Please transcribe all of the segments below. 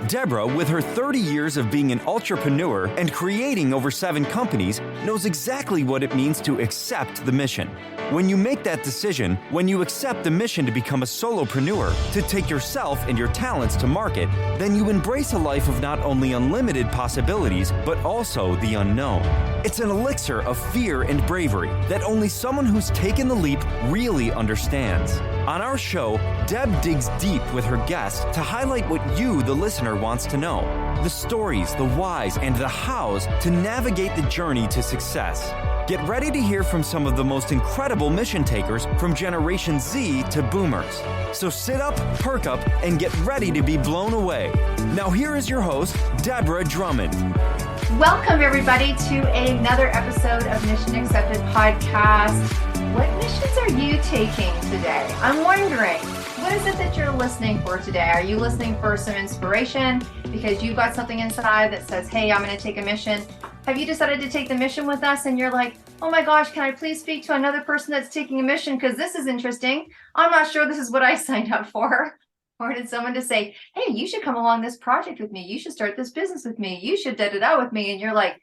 Deborah, with her 30 years of being an entrepreneur and creating over 7 companies, knows exactly what it means to accept the mission. When you make that decision, when you accept the mission to become a solopreneur, to take yourself and your talents to market, then you embrace a life of not only unlimited possibilities, but also the unknown. It's an elixir of fear and bravery that only someone who's taken the leap really understands. On our show, Deb digs deep with her guests to highlight what you, the listener, wants to know. The stories, the whys, and the hows to navigate the journey to success. Get ready to hear from some of the most incredible mission takers from Generation Z to Boomers. So sit up, perk up, and get ready to be blown away. Now here is your host, Deborah Drummond. Welcome everybody to another episode of Mission Accepted Podcast. What missions are you taking today? I'm wondering, what is it that you're listening for today? Are you listening for some inspiration because you've got something inside that says, hey, I'm going to take a mission? Have you decided to take the mission with us and you're like, oh my gosh, can I please speak to another person that's taking a mission because this is interesting. I'm not sure this is what I signed up for. Or did someone just say, hey, you should come along this project with me. You should start this business with me. You should da-da-da with me. And you're like,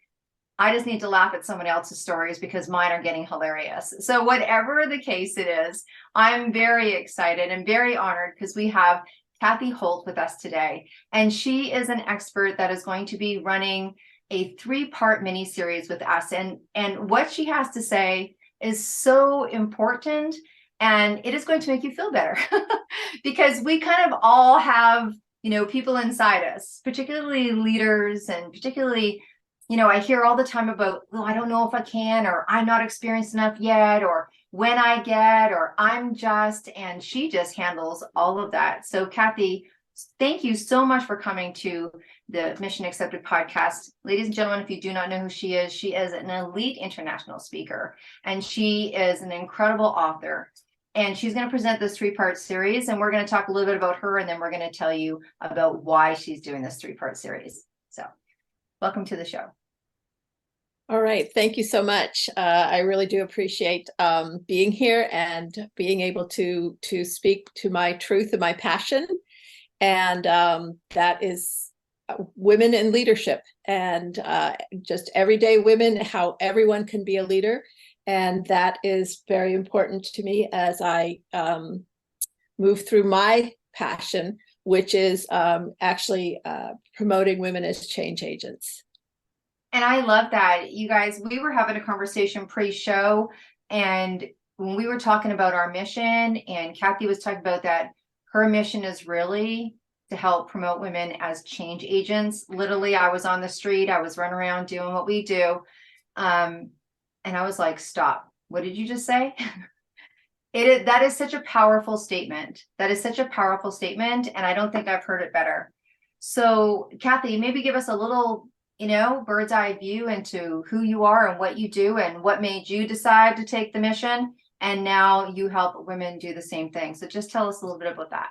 I just need to laugh at someone else's stories because mine are getting hilarious. So whatever the case it is, I'm very excited and very honored because we have Cathy Holt with us today. And she is an expert that is going to be running a 3-part mini series with us. And what she has to say is so important. And it is going to make you feel better because we kind of all have, people inside us, particularly leaders and particularly, I hear all the time about, oh, I don't know if I can, or I'm not experienced enough yet, or when I get, or I'm just, and she just handles all of that. So Cathy, thank you so much for coming to the Mission Accepted podcast. Ladies and gentlemen, if you do not know who she is an elite international speaker, and she is an incredible author. And she's going to present this 3-part series, and we're going to talk a little bit about her, and then we're going to tell you about why she's doing this 3-part series. So welcome to the show. All right. Thank you so much. I really do appreciate being here and being able to speak to my truth and my passion. And that is women in leadership and just everyday women, how everyone can be a leader. And that is very important to me as I move through my passion, which is actually promoting women as change agents. And I love that. You guys, we were having a conversation pre-show, and when we were talking about our mission, and Cathy was talking about that, her mission is really to help promote women as change agents. Literally, I was on the street, I was running around doing what we do. And I was like, stop. What did you just say? That is such a powerful statement. That is such a powerful statement. And I don't think I've heard it better. So Cathy, maybe give us a little, bird's eye view into who you are and what you do and what made you decide to take the mission. And now you help women do the same thing. So just tell us a little bit about that.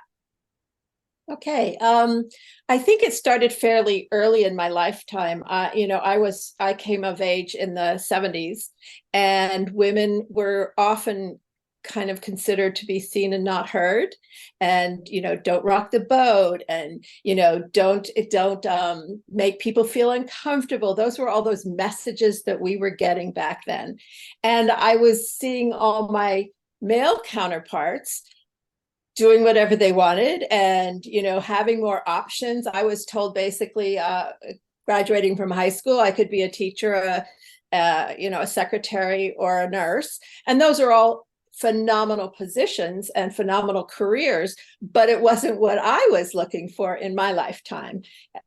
Okay. I think it started fairly early in my lifetime. I came of age in the 70s, and women were often kind of considered to be seen and not heard, and don't rock the boat, and don't make people feel uncomfortable. Those were all those messages that we were getting back then. And I was seeing all my male counterparts doing whatever they wanted and, having more options. I was told basically graduating from high school, I could be a teacher, a secretary, or a nurse. And those are all phenomenal positions and phenomenal careers, but it wasn't what I was looking for in my lifetime.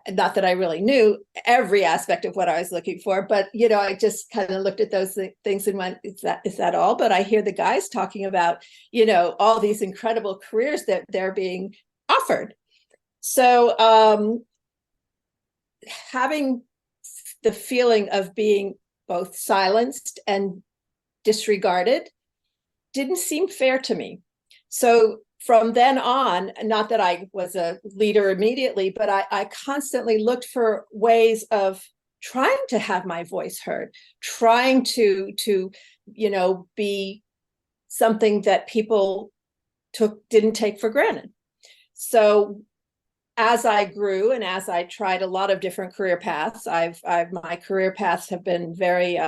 Not that I really knew every aspect of what I was looking for, but I just kind of looked at those things and went, is that all? But I hear the guys talking about, all these incredible careers that they're being offered. So having the feeling of being both silenced and disregarded didn't seem fair to me. So from then on, not that I was a leader immediately, but I constantly looked for ways of trying to have my voice heard, trying to be something that people didn't take for granted. So as I grew and as I tried a lot of different career paths, my career paths have been very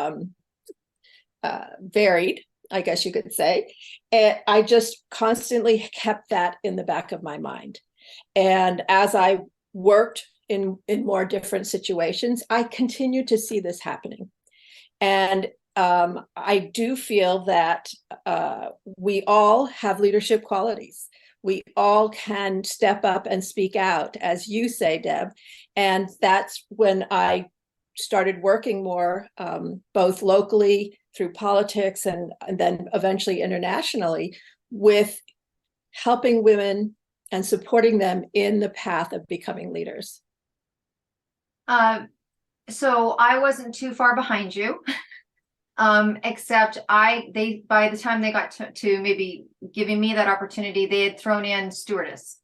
varied, I guess you could say. And I just constantly kept that in the back of my mind. And as I worked in more different situations, I continued to see this happening. And I do feel that we all have leadership qualities. We all can step up and speak out, as you say, Deb. And that's when I started working more, both locally through politics and then eventually internationally, with helping women and supporting them in the path of becoming leaders. So I wasn't too far behind you. Except they by the time they got to maybe giving me that opportunity, they had thrown in stewardess.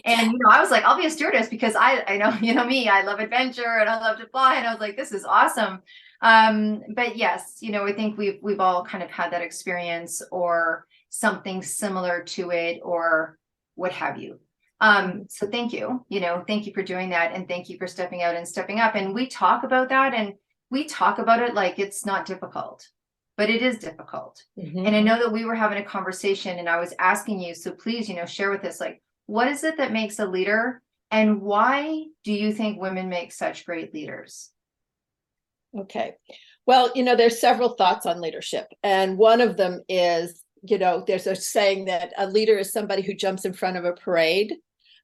And I was like, I'll be a stewardess because I know me, I love adventure and I love to fly. And I was like, this is awesome. But yes, I think we've all kind of had that experience or something similar to it or what have you. So thank you, thank you for doing that. And thank you for stepping out and stepping up. And we talk about that and we talk about it like it's not difficult, but it is difficult. Mm-hmm. And I know that we were having a conversation and I was asking you, so please, share with us, like, what is it that makes a leader and why do you think women make such great leaders? Okay. Well, there's several thoughts on leadership. And one of them is, there's a saying that a leader is somebody who jumps in front of a parade.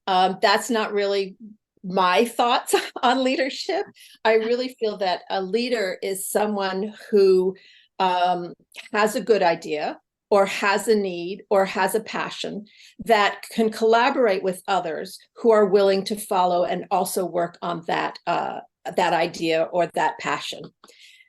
That's not really my thoughts on leadership. I really feel that a leader is someone who has a good idea or has a need or has a passion that can collaborate with others who are willing to follow and also work on that idea or that passion.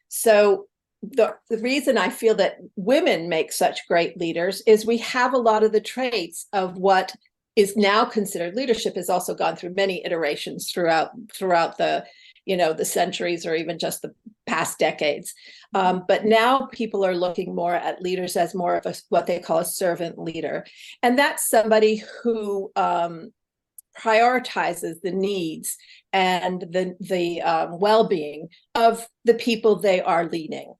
So the reason I feel that women make such great leaders is we have a lot of the traits of what is now considered leadership. Has also gone through many iterations throughout the the centuries or even just the past decades. But now people are looking more at leaders as more of what they call a servant leader, and that's somebody who prioritizes the needs and the well-being of the people they are leading.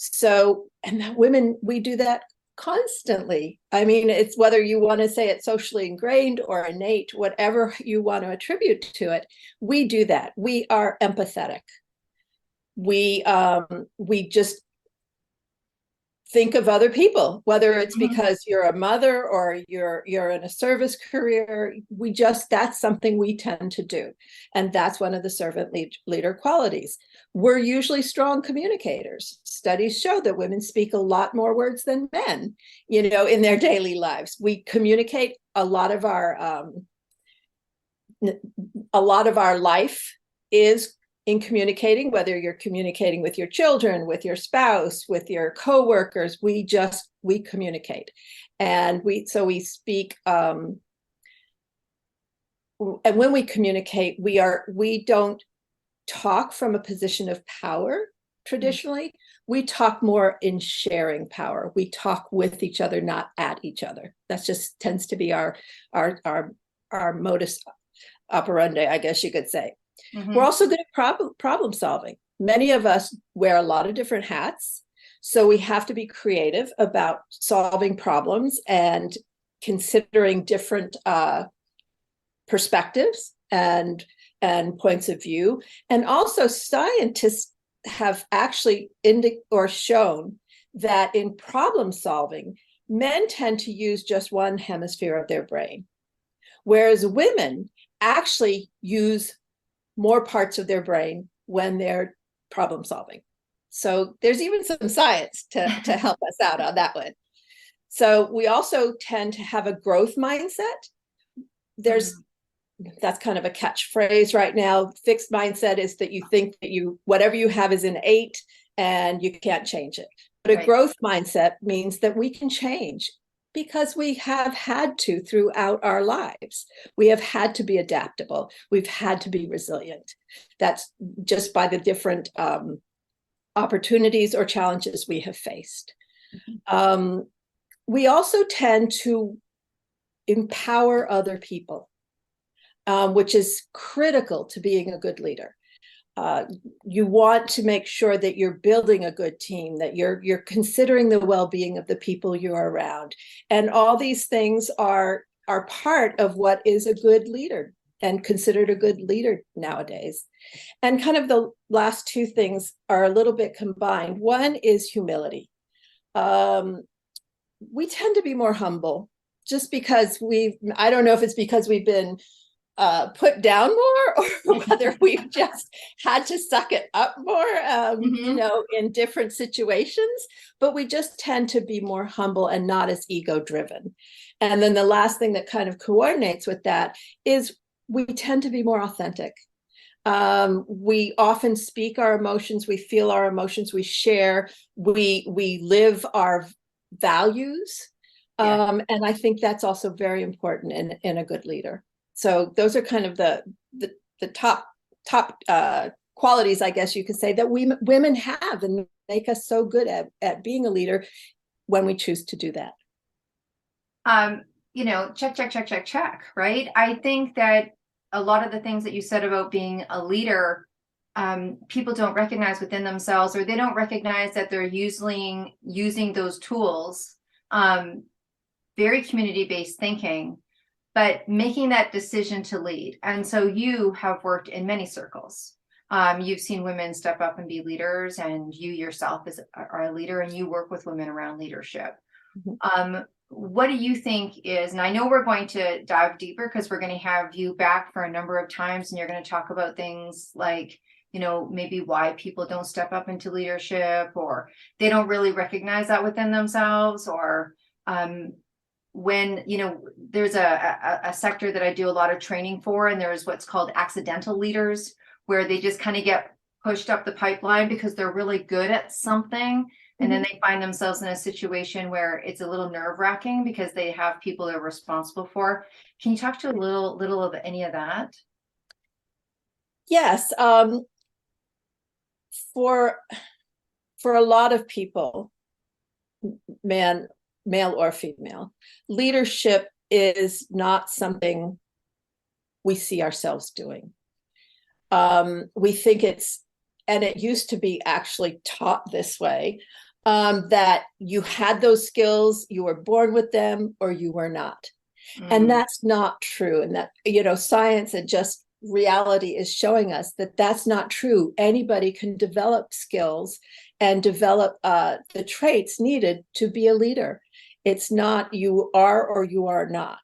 So, and that women, we do that constantly. I mean, it's whether you want to say it's socially ingrained or innate, whatever you want to attribute to it, we do that. We are empathetic. We just think of other people, whether it's because you're a mother or you're in a service career. That's something we tend to do. And that's one of the servant leader qualities. We're usually strong communicators. Studies show that women speak a lot more words than men, in their daily lives. We communicate a lot of our life is in communicating, whether you're communicating with your children, with your spouse, with your coworkers, we communicate. And we speak, and when we communicate, we don't talk from a position of power traditionally. Mm-hmm. We talk more in sharing power. We talk with each other, not at each other. That just tends to be our modus operandi, I guess you could say. Mm-hmm. We're also good at problem solving. Many of us wear a lot of different hats, so we have to be creative about solving problems and considering different perspectives and points of view. And also scientists have actually shown that in problem solving, men tend to use just one hemisphere of their brain, whereas women actually use more parts of their brain when they're problem solving. So there's even some science to help us out on that one. So we also tend to have a growth mindset. That's kind of a catchphrase right now. Fixed mindset is that you think that whatever you have is innate and you can't change it. But a growth mindset means that we can change because we have had to throughout our lives. We have had to be adaptable. We've had to be resilient. That's just by the different opportunities or challenges we have faced. Mm-hmm. We also tend to empower other people. which is critical to being a good leader. You want to make sure that you're building a good team, that you're considering the well-being of the people you're around, and all these things are part of what is a good leader and considered a good leader nowadays. And kind of the last two things are a little bit combined. One is humility. We tend to be more humble just because I don't know if it's because we've been put down more, or whether we've just had to suck it up more, in different situations, but we just tend to be more humble and not as ego driven. And then the last thing that kind of coordinates with that is we tend to be more authentic. We often speak our emotions, we feel our emotions, we share, we live our values. And I think that's also very important in a good leader. So those are kind of the top qualities, I guess you could say, that women have and make us so good at being a leader when we choose to do that. Check, right? I think that a lot of the things that you said about being a leader, people don't recognize within themselves, or they don't recognize that they're using those tools, very community-based thinking, but making that decision to lead. And so you have worked in many circles. You've seen women step up and be leaders, and you yourself are a leader, and you work with women around leadership. Mm-hmm. What do you think is, and I know we're going to dive deeper because we're going to have you back for a number of times, and you're going to talk about things like, maybe why people don't step up into leadership, or they don't really recognize that within themselves, or when, there's a sector that I do a lot of training for, and there's what's called accidental leaders, where they just kind of get pushed up the pipeline because they're really good at something. And then they find themselves in a situation where it's a little nerve-wracking because they have people they're responsible for. Can you talk to a little of any of that? Yes. For a lot of people, male or female, leadership is not something we see ourselves doing. We think and it used to be actually taught this way, that you had those skills, you were born with them, or you were not. And that's not true. And that, science and just reality is showing us that that's not true. Anybody can develop skills and develop the traits needed to be a leader. It's not you are or you are not.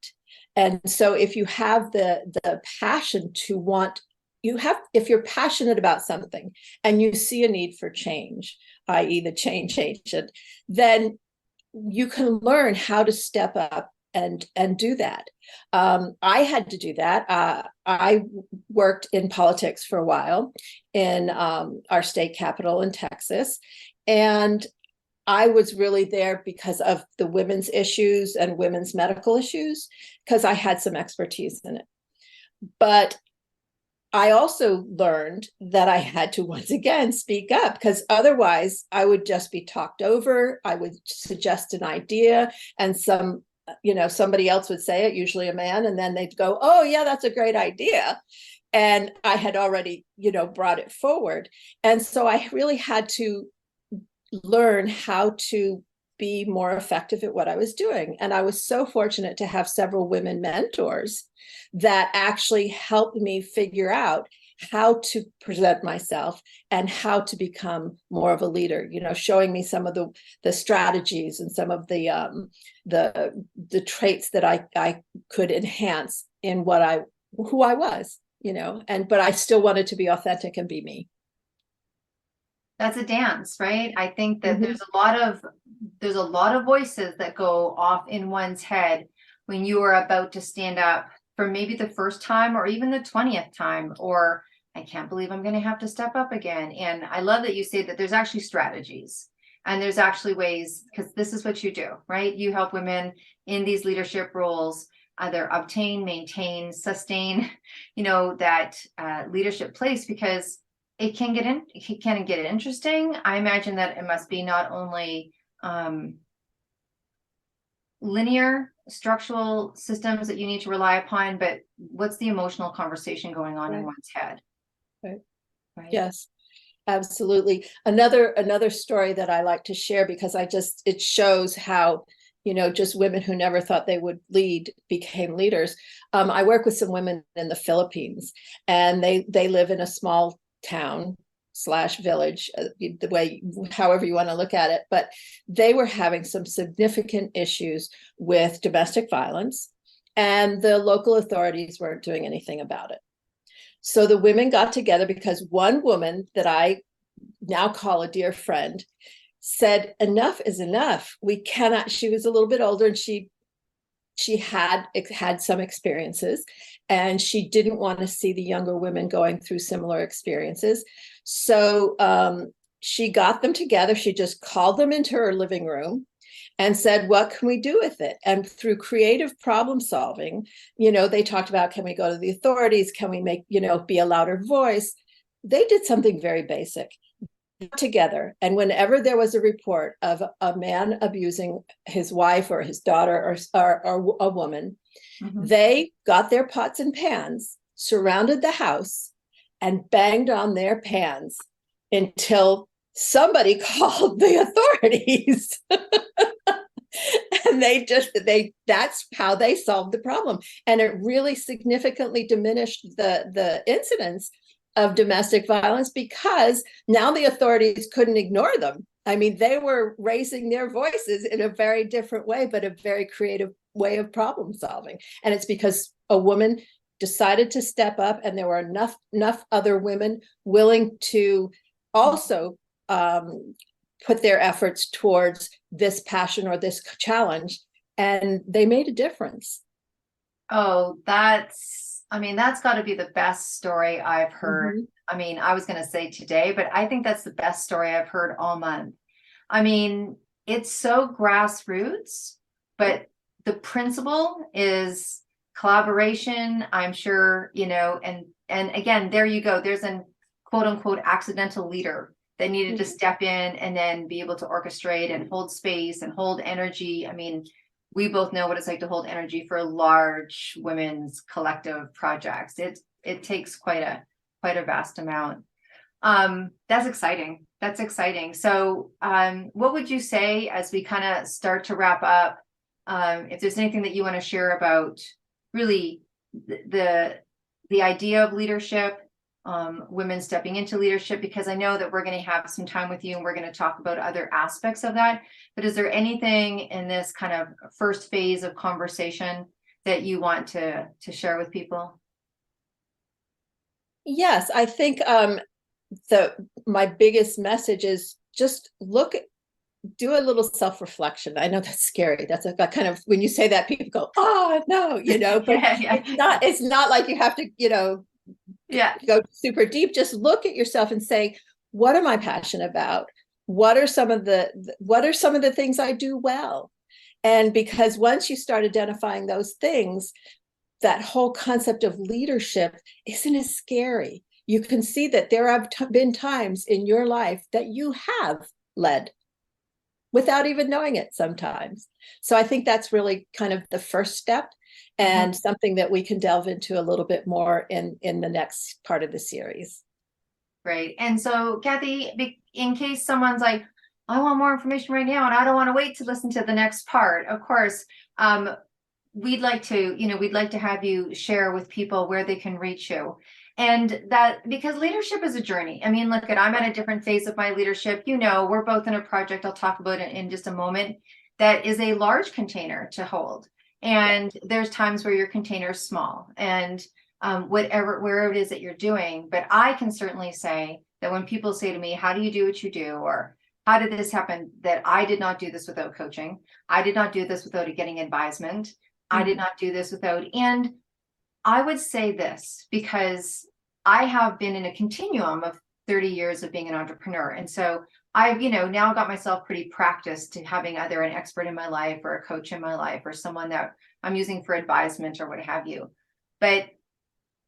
And so if you have the passion to want, if you're passionate about something and you see a need for change, i.e. the change agent, then you can learn how to step up and do that. I had to do that. I worked in politics for a while in our state capital in Texas, and I was really there because of the women's issues and women's medical issues, because I had some expertise in it. But I also learned that I had to once again speak up, because otherwise I would just be talked over. I would suggest an idea and somebody else would say it, usually a man, and then they'd go, oh yeah, that's a great idea. And I had already, brought it forward. And so I really had to learn how to be more effective at what I was doing. And I was so fortunate to have several women mentors that actually helped me figure out how to present myself and how to become more of a leader, showing me some of the strategies and some of the traits that I could enhance in who I was, but I still wanted to be authentic and be me. That's a dance, right? I think that there's a lot of voices that go off in one's head when you are about to stand up for maybe the first time or even the 20th time, or I can't believe I'm going to have to step up again. And I love that you say that there's actually strategies and there's actually ways, because this is what you do, right? You help women in these leadership roles either obtain, maintain, sustain, that leadership place, because it can get interesting. I imagine that it must be not only linear structural systems that you need to rely upon, but what's the emotional conversation going on in Right. one's head? Right. Right. Yes, absolutely. Another story that I like to share, because it shows how, just women who never thought they would lead became leaders. I work with some women in the Philippines, and they live in a small town slash village, the way, however you want to look at it. But they were having some significant issues with domestic violence, and the local authorities weren't doing anything about it. So the women got together, because one woman that I now call a dear friend said, enough is enough. We cannot, she was a little bit older, and she had some experiences, and she didn't want to see the younger women going through similar experiences. So she got them together. She just called them into her living room and said, what can we do with it? And through creative problem solving, they talked about, can we go to the authorities? Can we make, be a louder voice? They did something very basic together. And whenever there was a report of a man abusing his wife or his daughter or a woman, they got their pots and pans, surrounded the house, and banged on their pans until somebody called the authorities. And that's how they solved the problem. And it really significantly diminished the incidence of domestic violence, because now the authorities couldn't ignore them. I mean, they were raising their voices in a very different way, but a very creative way of problem solving. And it's because a woman decided to step up, and there were enough other women willing to also put their efforts towards this passion or this challenge, and they made a difference. Oh, that's got to be the best story I've heard. I mean, I was going to say today, but I think that's the best story I've heard all month. I mean, it's so grassroots, but the principle is collaboration, I'm sure, and again, there you go. There's an quote unquote accidental leader that needed to step in and then be able to orchestrate and hold space and hold energy. I mean, we both know what it's like to hold energy for large women's collective projects. It takes quite a vast amount. That's exciting. That's exciting. So what would you say as we kind of start to wrap up, if there's anything that you want to share about really the idea of leadership, women stepping into leadership, because I know that we're going to have some time with you and we're going to talk about other aspects of that. But is there anything in this kind of first phase of conversation that you want to share with people? Yes, I think my biggest message is just do a little self-reflection. I know that's scary. That's a kind of, when you say that, people go, oh no, but Yeah. it's not like you have to, go super deep. Just look at yourself and say, what am I passionate about? What are some of the things I do well? And because once you start identifying those things, that whole concept of leadership isn't as scary. You can see that there have been times in your life that you have led without even knowing it sometimes. So I think that's really kind of the first step, and something that we can delve into a little bit more in the next part of the series. Great. And so, Cathy, in case someone's like, I want more information right now and I don't want to wait to listen to the next part, of course, we'd like to have you share with people where they can reach you. And that, because leadership is a journey. I mean, look, I'm at a different phase of my leadership. We're both in a project, I'll talk about it in just a moment, that is a large container to hold. And there's times where your container is small, and wherever it is that you're doing. But I can certainly say that when people say to me, how do you do what you do? Or how did this happen? That I did not do this without coaching. I did not do this without getting advisement. I did not do this without, and I would say this because I have been in a continuum of 30 years of being an entrepreneur. And so I've, now got myself pretty practiced to having either an expert in my life or a coach in my life or someone that I'm using for advisement or what have you. But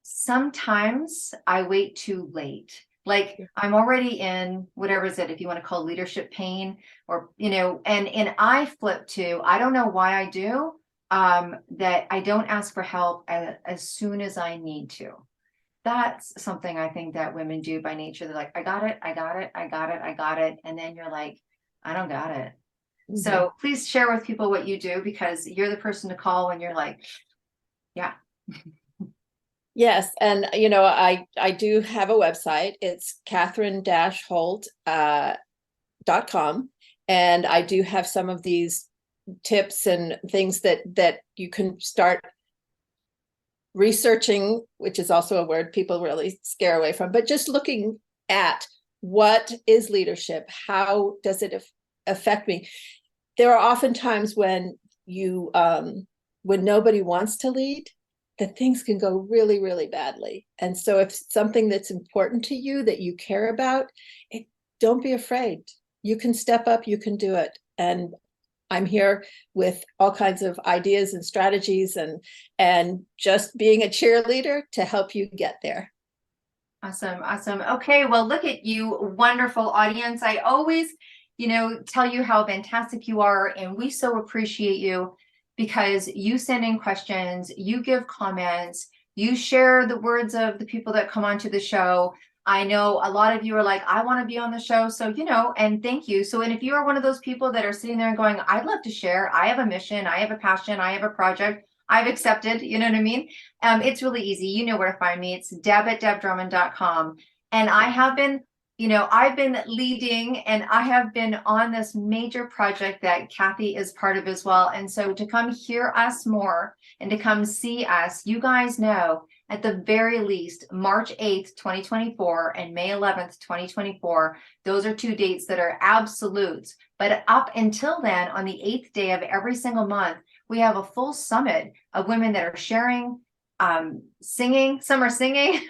sometimes I wait too late. Like I'm already in whatever is it, if you want to call leadership pain, or, and I flip to, I don't know why I do, that I don't ask for help as soon as I need to. That's something I think that women do by nature. They're like, I got it, I got it, I got it, I got it. And then you're like, I don't got it. Mm-hmm. So please share with people what you do, because you're the person to call when you're like, yeah. Yes. And, you know, I do have a website. It's Catherine-Holt.com. And I do have some of these tips and things that you can start researching, which is also a word people really scare away from, but just looking at what is leadership? How does it affect me? There are often times when when nobody wants to lead, that things can go really, really badly. And so if something that's important to you, that you care about, don't be afraid. You can step up, you can do it. And I'm here with all kinds of ideas and strategies and just being a cheerleader to help you get there. Awesome. Awesome. Okay. Well, look at you, wonderful audience. I always, tell you how fantastic you are. And we so appreciate you, because you send in questions, you give comments, you share the words of the people that come onto the show. I know a lot of you are like, I want to be on the show. So, and thank you. So, and if you are one of those people that are sitting there and going, I'd love to share, I have a mission, I have a passion, I have a project, I've accepted, you know what I mean? It's really easy. You know where to find me. It's deb@debdrummond.com. And I have been, I've been leading, and I have been on this major project that Cathy is part of as well. And so to come hear us more and to come see us, you guys know, at the very least, March 8th, 2024 and May 11th, 2024, those are two dates that are absolutes. But up until then, on the 8th day of every single month, we have a full summit of women that are sharing, singing. Some are singing,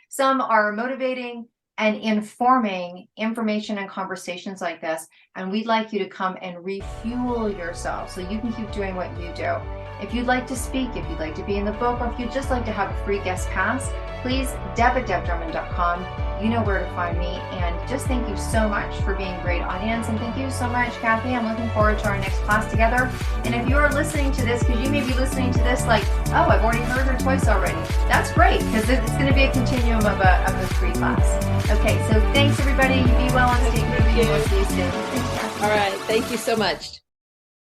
some are motivating and informing information and conversations like this. And we'd like you to come and refuel yourself so you can keep doing what you do. If you'd like to speak, if you'd like to be in the book, or if you'd just like to have a free guest pass, please deb@debdrummond.com. You know where to find me. And just thank you so much for being a great audience. And thank you so much, Cathy. I'm looking forward to our next class together. And if you're listening to this, because you may be listening to this like, oh, I've already heard her twice already. That's great, because it's going to be a continuum of a free class. Okay, so thanks everybody. You be well and stay good. We'll see you soon. Thanks, Cathy. All right. Thank you so much.